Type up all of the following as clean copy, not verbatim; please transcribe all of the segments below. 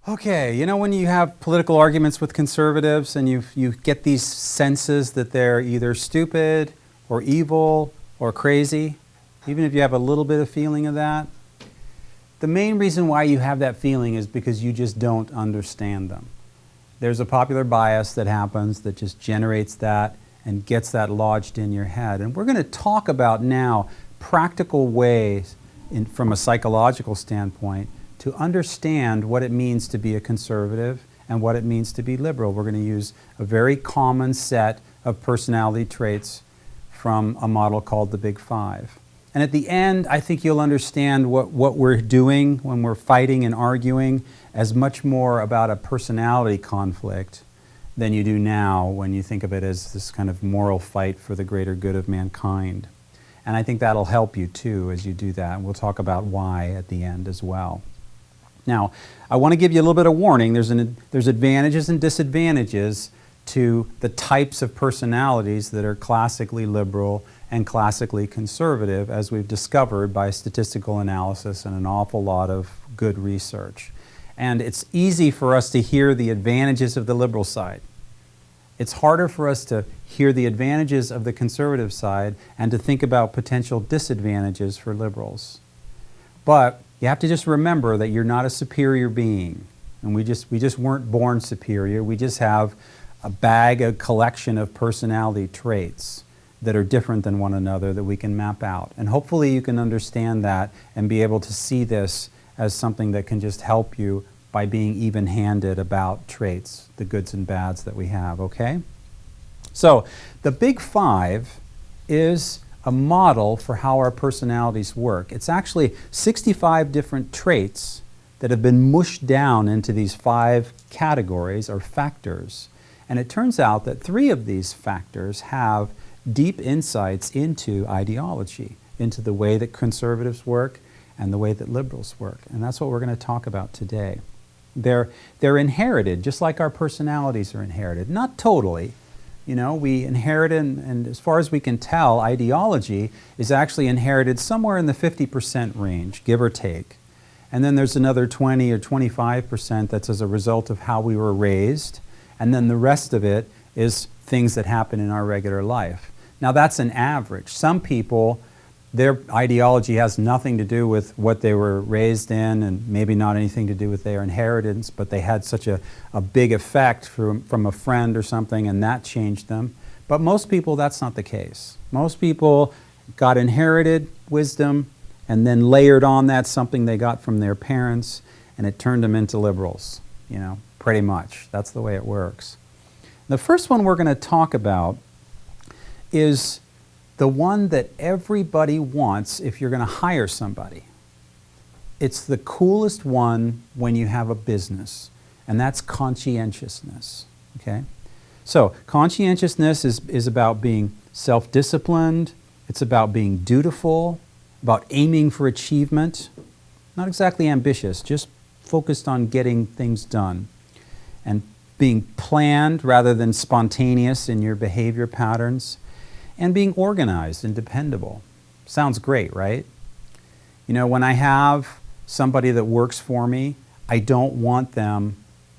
Okay, you know when you have political arguments with conservatives and you get these senses that they're either stupid or evil or crazy, even if you have a little bit of feeling of that, the main reason why you have that feeling is because you just don't understand them. There's a popular bias that happens that just generates that and gets that lodged in your head. And we're going to talk about now practical ways from a psychological standpoint to understand what it means to be a conservative and what it means to be liberal. We're going to use a very common set of personality traits from a model called the Big Five. And at the end, I think you'll understand what we're doing when we're fighting and arguing as much more about a personality conflict than you do now when you think of it as this kind of moral fight for the greater good of mankind. And I think that'll help you too as you do that. And we'll talk about why at the end as well. Now, I want to give you a little bit of warning. There's advantages and disadvantages to the types of personalities that are classically liberal and classically conservative, as we've discovered by statistical analysis and an awful lot of good research. And it's easy for us to hear the advantages of the liberal side. It's harder for us to hear the advantages of the conservative side and to think about potential disadvantages for liberals. But you have to just remember that you're not a superior being. And we just weren't born superior. We just have a collection of personality traits that are different than one another that we can map out. And hopefully you can understand that and be able to see this as something that can just help you by being even-handed about traits, the goods and bads that we have, okay? So the Big Five is a model for how our personalities work. It's actually 65 different traits that have been mushed down into these 5 categories or factors. And it turns out that 3 of these factors have deep insights into ideology, into the way that conservatives work and the way that liberals work. And that's what we're going to talk about today. They're inherited, just like our personalities are inherited. Not totally. You know, we inherit, and as far as we can tell, ideology is actually inherited somewhere in the 50% range, give or take. And then there's another 20 or 25% that's as a result of how we were raised. And then the rest of it is things that happen in our regular life. Now that's an average. Some people, their ideology has nothing to do with what they were raised in and maybe not anything to do with their inheritance, but they had such a big effect from a friend or something and that changed them. But most people, that's not the case. Most people got inherited wisdom and then layered on that something they got from their parents and it turned them into liberals, you know, pretty much. That's the way it works. The first one we're going to talk about is the one that everybody wants if you're going to hire somebody. It's the coolest one when you have a business, and that's conscientiousness, okay? So conscientiousness is about being self-disciplined, it's about being dutiful, about aiming for achievement, not exactly ambitious, just focused on getting things done, and being planned rather than spontaneous in your behavior patterns, and being organized and dependable. Sounds great, right? You know, when I have somebody that works for me, I don't want them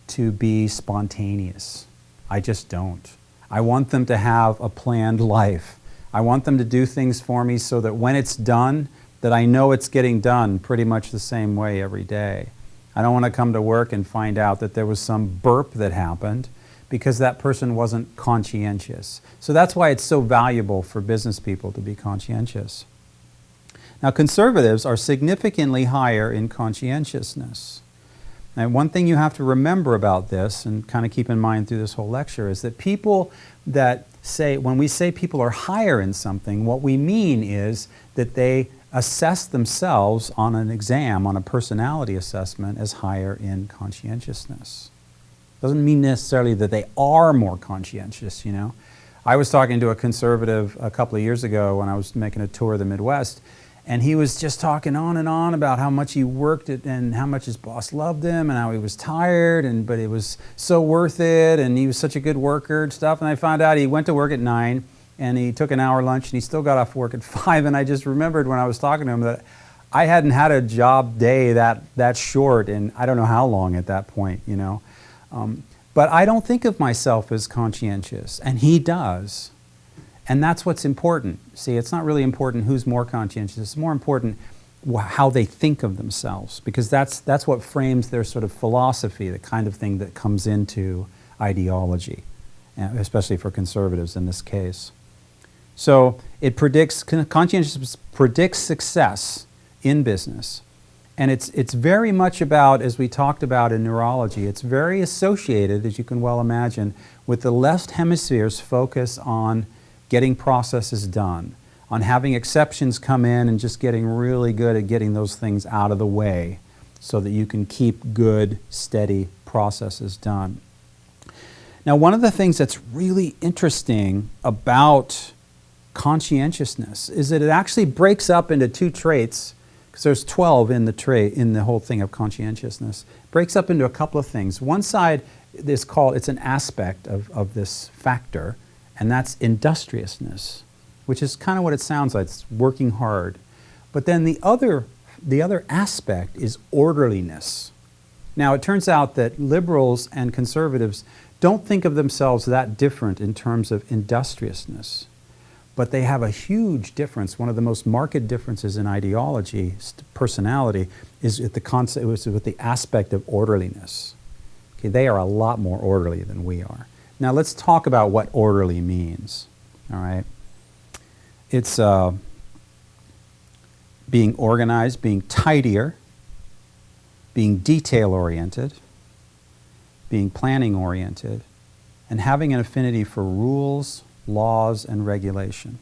to be spontaneous. I just don't. I want them to have a planned life. I want them to do things for me so that when it's done, that I know it's getting done pretty much the same way every day. I don't want to come to work and find out that there was some burp that happened because that person wasn't conscientious. So that's why it's so valuable for business people to be conscientious. Now, conservatives are significantly higher in conscientiousness. And one thing you have to remember about this, and kind of keep in mind through this whole lecture, is that people that say, when we say people are higher in something, what we mean is that they assess themselves on an exam, on a personality assessment, as higher in conscientiousness. Doesn't mean necessarily that they are more conscientious, you know. I was talking to a conservative a couple of years ago when I was making a tour of the Midwest, and he was just talking on and on about how much he worked at and how much his boss loved him and how he was tired, but it was so worth it, and he was such a good worker and stuff. And I found out he went to work at 9 and he took an hour lunch and he still got off work at 5. And I just remembered when I was talking to him that I hadn't had a job day that short in I don't know how long at that point, you know. But I don't think of myself as conscientious, and he does. And that's what's important. See, it's not really important who's more conscientious. It's more important how they think of themselves, because that's what frames their sort of philosophy, the kind of thing that comes into ideology, especially for conservatives in this case. So it predicts, conscientiousness predicts success in business. And it's very much about, as we talked about in neurology, it's very associated, as you can well imagine, with the left hemisphere's focus on getting processes done, on having exceptions come in and just getting really good at getting those things out of the way so that you can keep good, steady processes done. Now, one of the things that's really interesting about conscientiousness is that it actually breaks up into two traits, because there's 12 in the whole thing of conscientiousness. It breaks up into a couple of things. One side is called, it's an aspect of this factor, and that's industriousness, which is kind of what it sounds like. It's working hard. But then the other aspect is orderliness. Now, it turns out that liberals and conservatives don't think of themselves that different in terms of industriousness. But they have a huge difference. One of the most marked differences in ideology, personality, is with the aspect of orderliness. Okay, they are a lot more orderly than we are. Now let's talk about what orderly means. All right, it's being organized, being tidier, being detail-oriented, being planning-oriented, and having an affinity for rules, laws, and regulation.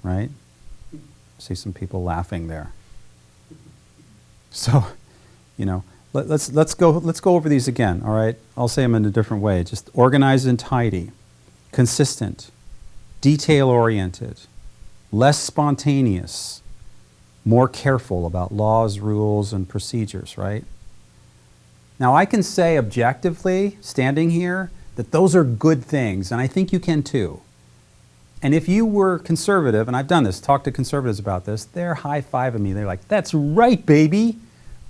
Right? I see some people laughing there. So, you know, let's go over these again, all right? I'll say them in a different way. Just organized and tidy, consistent, detail-oriented, less spontaneous, more careful about laws, rules, and procedures, right? Now, I can say objectively, standing here, that those are good things, and I think you can too. And if you were conservative, and I've done this, talked to conservatives about this, they're high-fiving me. They're like, that's right, baby.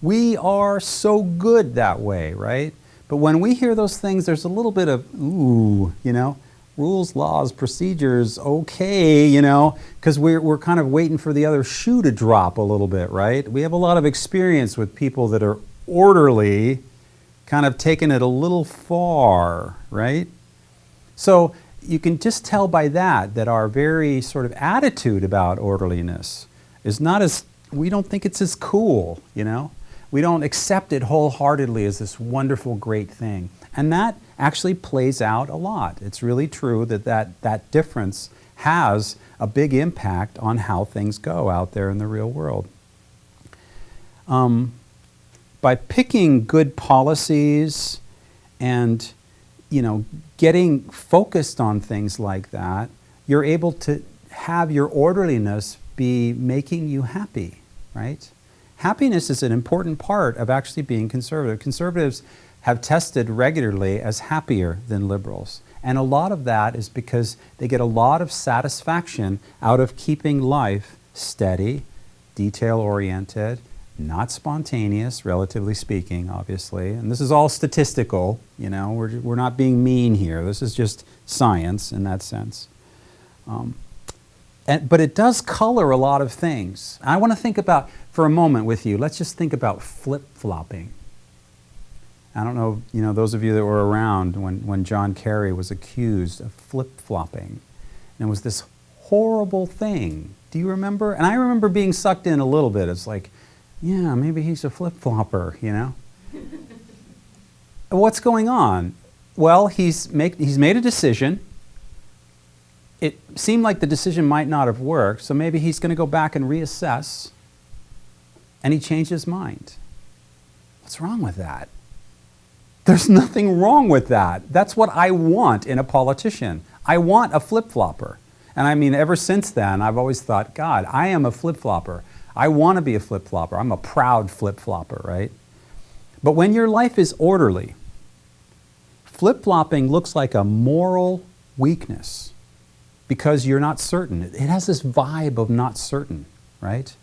We are so good that way, right? But when we hear those things, there's a little bit of, ooh, you know, rules, laws, procedures, okay, you know, because we're kind of waiting for the other shoe to drop a little bit, right? We have a lot of experience with people that are orderly, kind of taking it a little far, right? So you can just tell by that our very sort of attitude about orderliness is not as, we don't think it's as cool, you know? We don't accept it wholeheartedly as this wonderful, great thing. And that actually plays out a lot. It's really true that difference has a big impact on how things go out there in the real world. By picking good policies and, you know, getting focused on things like that, you're able to have your orderliness be making you happy, right? Happiness is an important part of actually being conservative. Conservatives have tested regularly as happier than liberals. And a lot of that is because they get a lot of satisfaction out of keeping life steady, detail-oriented, not spontaneous, relatively speaking, obviously. And this is all statistical, you know, we're not being mean here. This is just science in that sense. But it does color a lot of things. I want to think about, for a moment with you, let's just think about flip-flopping. I don't know, you know, those of you that were around when John Kerry was accused of flip-flopping. And it was this horrible thing. Do you remember? And I remember being sucked in a little bit. It's like, yeah, maybe he's a flip-flopper, you know? What's going on? Well, he's made a decision. It seemed like the decision might not have worked, so maybe he's going to go back and reassess. And he changed his mind. What's wrong with that? There's nothing wrong with that. That's what I want in a politician. I want a flip-flopper. And I mean, ever since then, I've always thought, God, I am a flip-flopper. I want to be a flip-flopper. I'm a proud flip-flopper, right? But when your life is orderly, flip-flopping looks like a moral weakness because you're not certain. It has this vibe of not certain, right?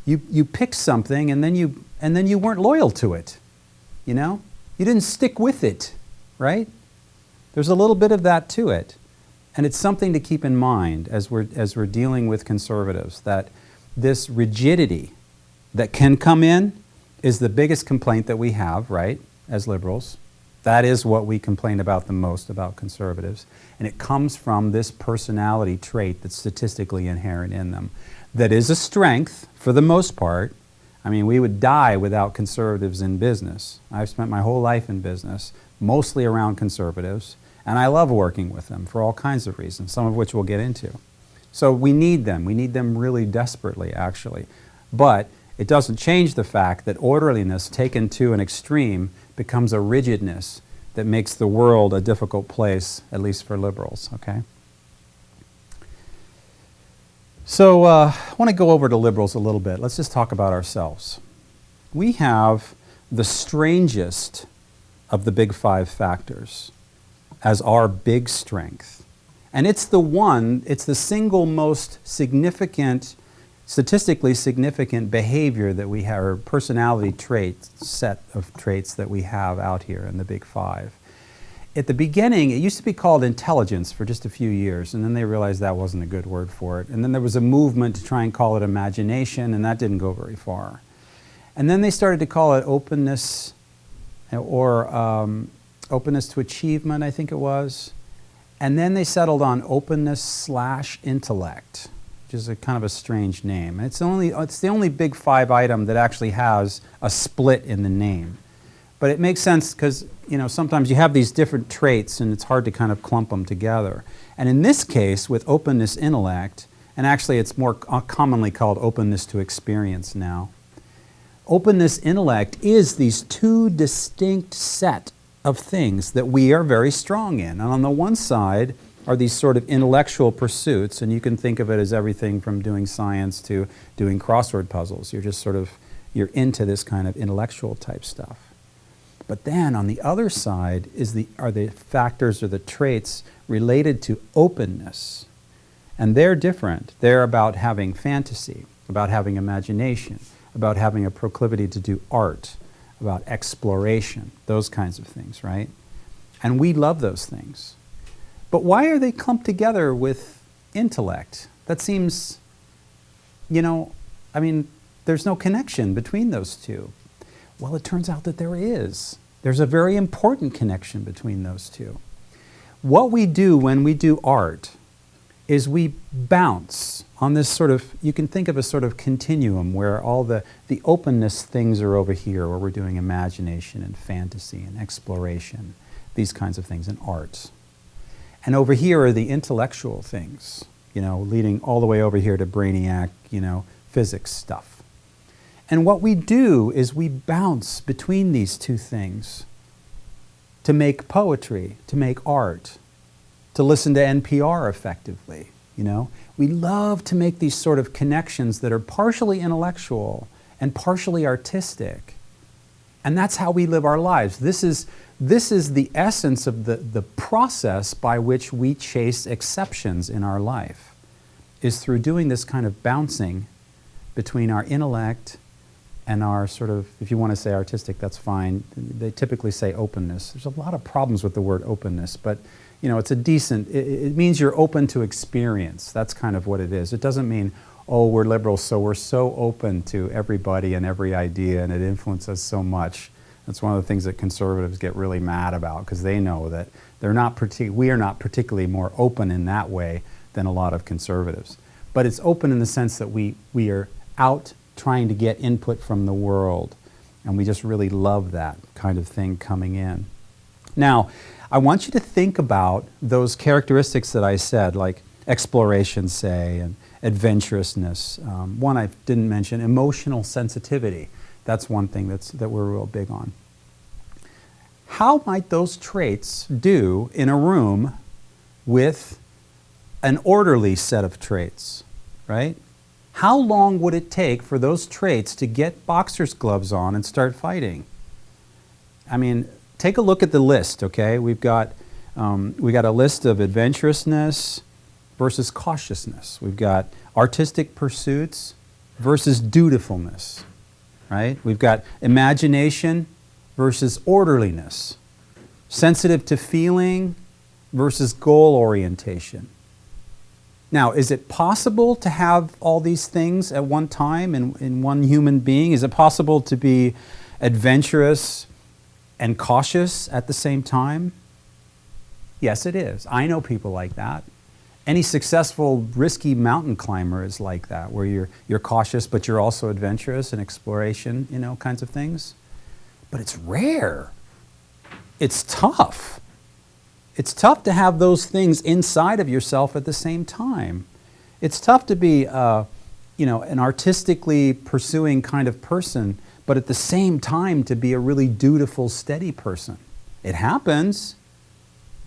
You picked something and then you weren't loyal to it. You know? You didn't stick with it, right? There's a little bit of that to it. And it's something to keep in mind as we're dealing with conservatives, that this rigidity that can come in is the biggest complaint that we have, right, as liberals. That is what we complain about the most about conservatives. And it comes from this personality trait that's statistically inherent in them. That is a strength for the most part. I mean, we would die without conservatives in business. I've spent my whole life in business, mostly around conservatives, and I love working with them for all kinds of reasons, some of which we'll get into. So we need them. We need them really desperately, actually. But it doesn't change the fact that orderliness taken to an extreme becomes a rigidness that makes the world a difficult place, at least for liberals, okay? So I want to go over to liberals a little bit. Let's just talk about ourselves. We have the strangest of the big five factors as our big strength. And it's the single most significant, statistically significant behavior that we have, or personality trait, set of traits that we have out here in the big five. At the beginning, it used to be called intelligence for just a few years, and then they realized that wasn't a good word for it. And then there was a movement to try and call it imagination, and that didn't go very far. And then they started to call it openness, or openness to achievement, I think it was. And then they settled on openness/intellect, which is a kind of a strange name. And it's the only big five item that actually has a split in the name. But it makes sense because, you know, sometimes you have these different traits and it's hard to kind of clump them together. And in this case, with openness intellect, and actually it's more commonly called openness to experience now, openness intellect is these two distinct set of things that we are very strong in. And on the one side are these sort of intellectual pursuits, and you can think of it as everything from doing science to doing crossword puzzles. You're into this kind of intellectual type stuff. But then on the other side are the factors or the traits related to openness. And they're different. They're about having fantasy, about having imagination, about having a proclivity to do art, about exploration, those kinds of things, right? And we love those things. But why are they clumped together with intellect? That seems, there's no connection between those two. Well, it turns out that there is. There's a very important connection between those two. What we do when we do art is we bounce on this sort of, you can think of a sort of continuum where all the openness things are over here, where we're doing imagination and fantasy and exploration, these kinds of things in art. And over here are the intellectual things, leading all the way over here to brainiac, physics stuff. And what we do is we bounce between these two things to make poetry, to make art, to listen to NPR effectively, We love to make these sort of connections that are partially intellectual and partially artistic. And that's how we live our lives. This is the essence of the process by which we chase exceptions in our life, is through doing this kind of bouncing between our intellect and our sort of, if you want to say artistic, that's fine. They typically say openness. There's a lot of problems with the word openness, but it's a decent, it means you're open to experience. That's kind of what it is. It doesn't mean, oh, we're liberals, so we're so open to everybody and every idea, and it influences us so much. That's one of the things that conservatives get really mad about, because they know that we are not particularly more open in that way than a lot of conservatives. But it's open in the sense that we are out trying to get input from the world, and we just really love that kind of thing coming in. Now, I want you to think about those characteristics that I said, like exploration, say, and adventurousness. One I didn't mention, emotional sensitivity. That's one thing that we're real big on. How might those traits do in a room with an orderly set of traits, right? How long would it take for those traits to get boxer's gloves on and start fighting? I mean, take a look at the list, okay? We got a list of adventurousness versus cautiousness. We've got artistic pursuits versus dutifulness, right? We've got imagination versus orderliness, sensitive to feeling versus goal orientation. Now, is it possible to have all these things at one time in one human being? Is it possible to be adventurous and cautious at the same time? Yes, it is. I know people like that. Any successful, risky mountain climber is like that, where you're cautious, but you're also adventurous and exploration, kinds of things. But it's rare. It's tough. It's tough to have those things inside of yourself at the same time. It's tough to be, an artistically pursuing kind of person, but at the same time to be a really dutiful, steady person. It happens,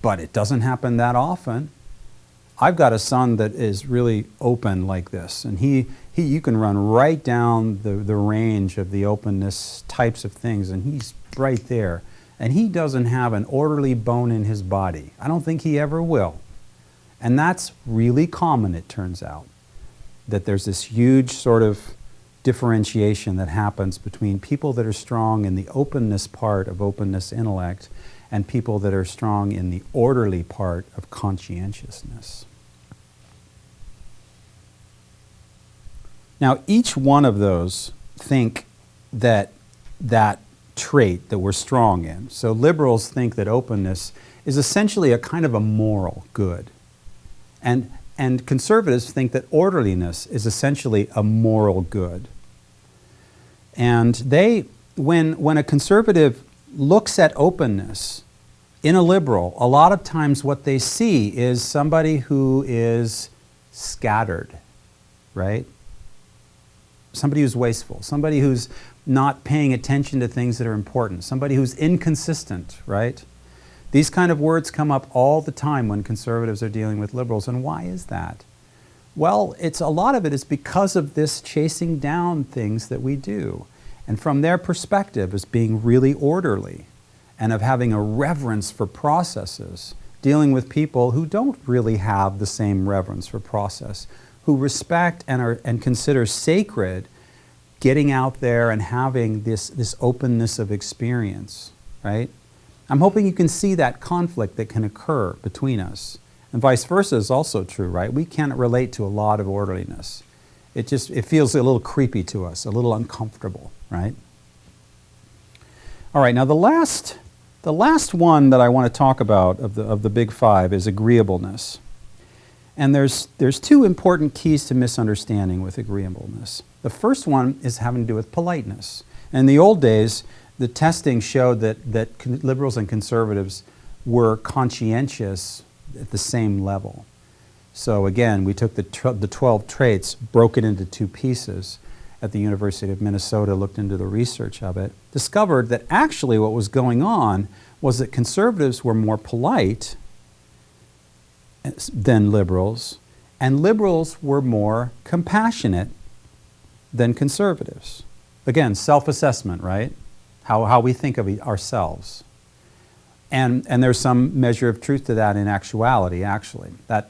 but it doesn't happen that often. I've got a son that is really open like this, and you can run right down the range of the openness types of things, and he's right there. And he doesn't have an orderly bone in his body. I don't think he ever will. And that's really common, it turns out, that there's this huge sort of differentiation that happens between people that are strong in the openness part of openness intellect and people that are strong in the orderly part of conscientiousness. Now, each one of those think that trait that we're strong in. So liberals think that openness is essentially a kind of a moral good. And conservatives think that orderliness is essentially a moral good. And when a conservative looks at openness in a liberal, a lot of times what they see is somebody who is scattered, right? Somebody who's wasteful, somebody who's not paying attention to things that are important, somebody who's inconsistent, right? These kind of words come up all the time when conservatives are dealing with liberals, and why is that? Well, a lot of it is because of this chasing down things that we do, and from their perspective as being really orderly, and of having a reverence for processes, dealing with people who don't really have the same reverence for process, who respect and consider sacred getting out there and having this openness of experience, right? I'm hoping you can see that conflict that can occur between us. And vice versa is also true, right? We can't relate to a lot of orderliness. It feels a little creepy to us, a little uncomfortable, right? All right, now the last one that I want to talk about of the big five is agreeableness. And there's two important keys to misunderstanding with agreeableness. The first one is having to do with politeness. In the old days, the testing showed that liberals and conservatives were conscientious at the same level. So again, we took the 12 traits, broke it into two pieces at the University of Minnesota, looked into the research of it, discovered that actually what was going on was that conservatives were more polite than liberals, and liberals were more compassionate than conservatives. Again, self-assessment, right? How we think of ourselves. And there's some measure of truth to that in actuality, actually. That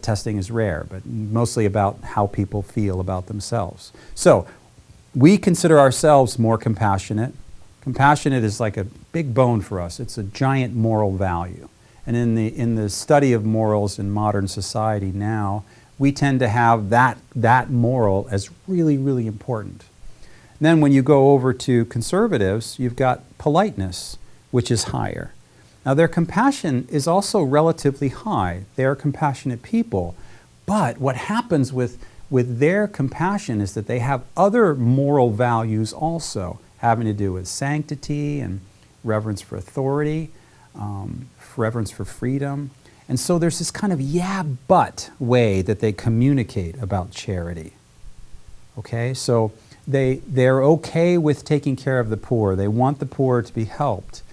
testing is rare, but mostly about how people feel about themselves. So, we consider ourselves more compassionate. Compassionate is like a big bone for us. It's a giant moral value. And in the study of morals in modern society now, we tend to have that moral as really, really important. And then when you go over to conservatives, you've got politeness, which is higher. Now their compassion is also relatively high. They are compassionate people. But what happens with their compassion is that they have other moral values also, having to do with sanctity and reverence for authority, reverence for freedom. And so there's this kind of yeah, but way that they communicate about charity. Okay, so they're okay with taking care of the poor. They want the poor to be helped.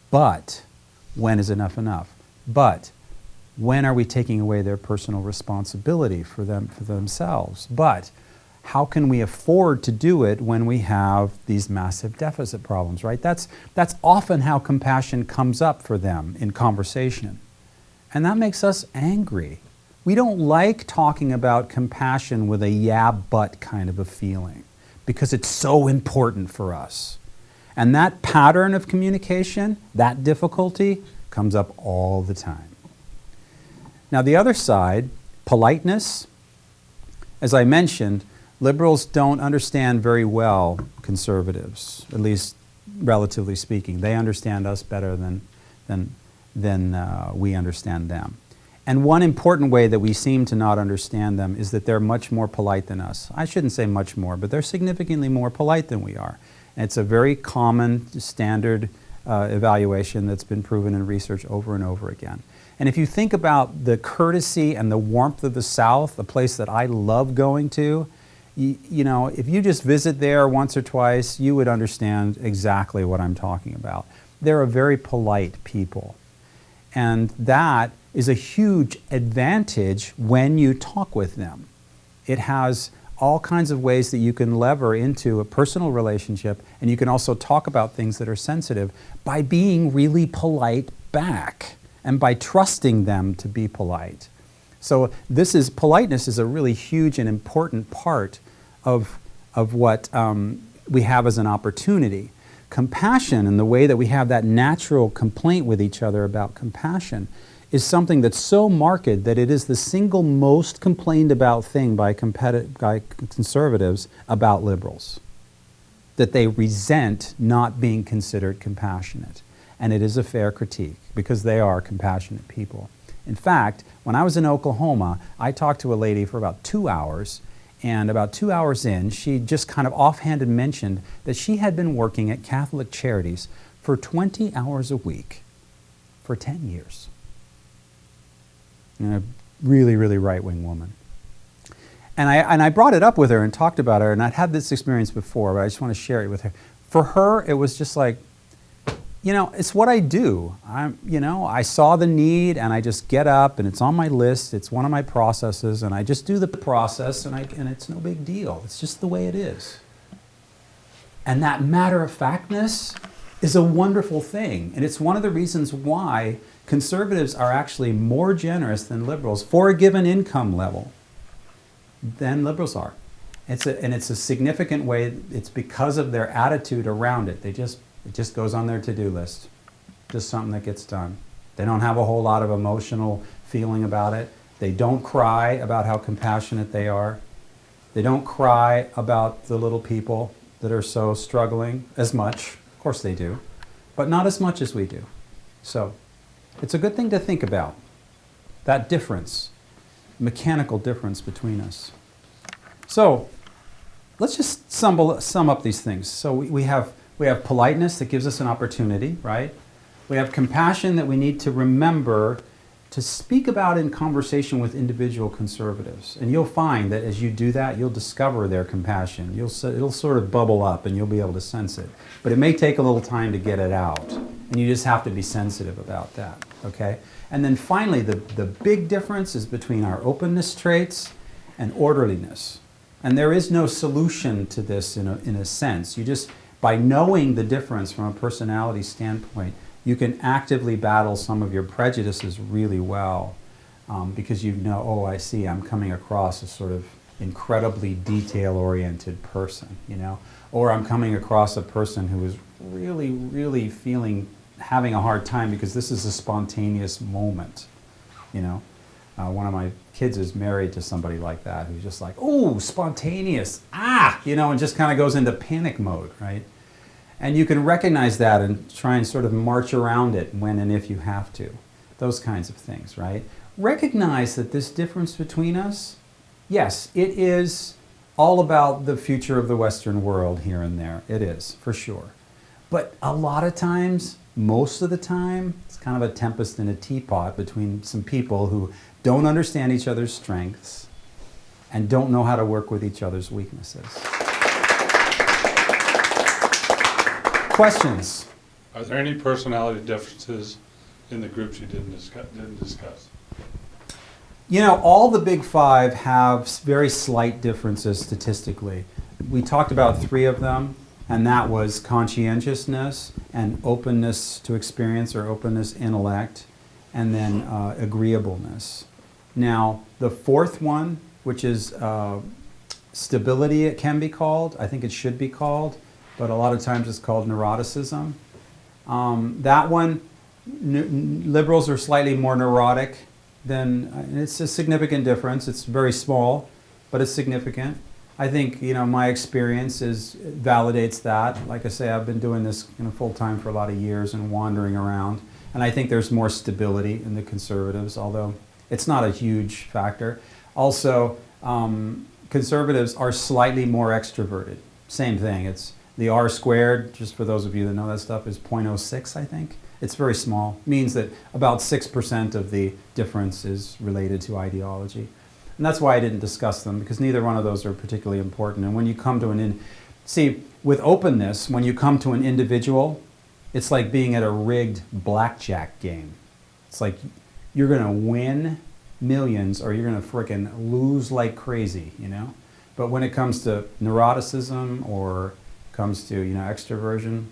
But when is enough enough? But when are we taking away their personal responsibility for themselves? But how can we afford to do it when we have these massive deficit problems, right? That's often how compassion comes up for them in conversation. And that makes us angry. We don't like talking about compassion with a yeah, but kind of a feeling because it's so important for us. And that pattern of communication, that difficulty, comes up all the time. Now, the other side, politeness, as I mentioned, liberals don't understand very well conservatives, at least relatively speaking. They understand us better than we understand them. And one important way that we seem to not understand them is that they're much more polite than us. I shouldn't say much more, but they're significantly more polite than we are. And it's a very common, standard evaluation that's been proven in research over and over again. And if you think about the courtesy and the warmth of the South, a place that I love going to, you know, if you just visit there once or twice, you would understand exactly what I'm talking about. They're a very polite people. And that is a huge advantage when you talk with them. It has all kinds of ways that you can lever into a personal relationship, and you can also talk about things that are sensitive by being really polite back and by trusting them to be polite. So politeness is a really huge and important part of what we have as an opportunity. Compassion, and the way that we have that natural complaint with each other about compassion, is something that's so marked that it is the single most complained about thing by conservatives about liberals. That they resent not being considered compassionate. And it is a fair critique, because they are compassionate people. In fact, when I was in Oklahoma, I talked to a lady for about 2 hours, and about 2 hours in, she just kind of offhanded mentioned that she had been working at Catholic Charities for 20 hours a week for 10 years. And a really, really right-wing woman. And I brought it up with her and talked about her, and I'd had this experience before, but I just want to share it with her. For her, it was just like, you know, it's what I do. I saw the need, and I just get up, and it's on my list. It's one of my processes, and I just do the process, and it's no big deal. It's just the way it is. And that matter-of-factness is a wonderful thing, and it's one of the reasons why conservatives are actually more generous than liberals for a given income level than liberals are. It's a significant way. It's because of their attitude around it. It just goes on their to-do list. Just something that gets done. They don't have a whole lot of emotional feeling about it. They don't cry about how compassionate they are. They don't cry about the little people that are so struggling as much. Of course they do, but not as much as we do. So it's a good thing to think about, that difference, mechanical difference between us. So let's just sum up these things. So we have politeness that gives us an opportunity, right? We have compassion that we need to remember to speak about in conversation with individual conservatives. And you'll find that as you do that, you'll discover their compassion. It'll sort of bubble up and you'll be able to sense it. But it may take a little time to get it out. And you just have to be sensitive about that, okay? And then finally, the big difference is between our openness traits and orderliness. And there is no solution to this in a sense. You just, by knowing the difference from a personality standpoint, you can actively battle some of your prejudices really well because you know, oh, I see, I'm coming across as sort of incredibly detail-oriented person, you know? Or I'm coming across a person who is really, really having a hard time because this is a spontaneous moment, you know? One of my kids is married to somebody like that who's just like, oh, spontaneous, you know, and just kind of goes into panic mode, right? And you can recognize that and try and sort of march around it when and if you have to. Those kinds of things, right? Recognize that this difference between us, yes, it is all about the future of the Western world here and there. It is, for sure. But a lot of times, most of the time, it's kind of a tempest in a teapot between some people who don't understand each other's strengths and don't know how to work with each other's weaknesses. Questions? Are there any personality differences in the groups you didn't discuss? You know, all the big five have very slight differences statistically. We talked about 3 of them, and that was conscientiousness and openness to experience or openness intellect, and then agreeableness. Now, the fourth one, which is stability, it can be called. I think it should be called, but a lot of times it's called neuroticism. That one, liberals are slightly more neurotic than, and it's a significant difference. It's very small, but it's significant. I think, my experience validates that. Like I say, I've been doing this full time for a lot of years and wandering around. And I think there's more stability in the conservatives, although it's not a huge factor. Also, conservatives are slightly more extroverted. Same thing. It's the R squared, just for those of you that know that stuff, is 0.06, I think. It's very small. Means that about 6% of the difference is related to ideology. And that's why I didn't discuss them, because neither one of those are particularly important. And when you come to see, with openness, when you come to an individual, it's like being at a rigged blackjack game. It's like you're going to win millions or you're going to frickin' lose like crazy, But when it comes to neuroticism or comes to, extroversion,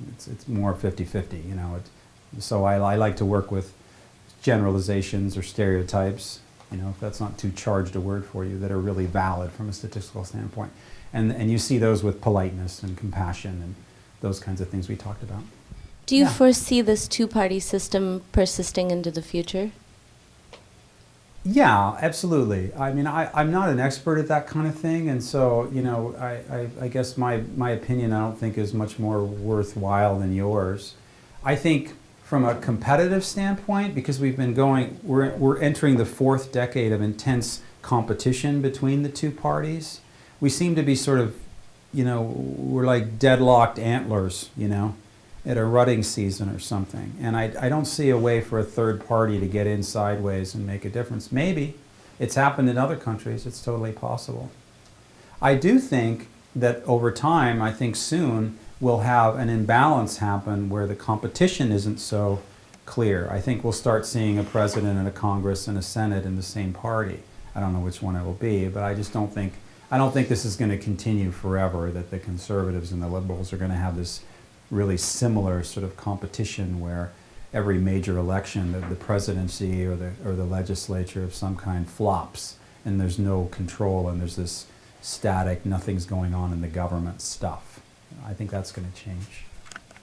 it's more 50-50, So I like to work with generalizations or stereotypes, if that's not too charged a word for you, that are really valid from a statistical standpoint. And you see those with politeness and compassion and those kinds of things we talked about. Do you Yeah. foresee this two-party system persisting into the future? Yeah, absolutely. I mean, I'm not an expert at that kind of thing, and so, I guess my opinion I don't think is much more worthwhile than yours. I think from a competitive standpoint, because we're entering the fourth decade of intense competition between the two parties, we seem to be sort of, we're like deadlocked antlers, at a rutting season or something. And I don't see a way for a third party to get in sideways and make a difference. Maybe. It's happened in other countries. It's totally possible. I do think that over time, I think soon, we'll have an imbalance happen where the competition isn't so clear. I think we'll start seeing a president and a Congress and a Senate in the same party. I don't know which one it will be, but I just don't think this is going to continue forever, that the conservatives and the liberals are going to have this really similar sort of competition where every major election, the presidency or the legislature of some kind flops and there's no control and there's this static, nothing's going on in the government stuff. I think that's going to change.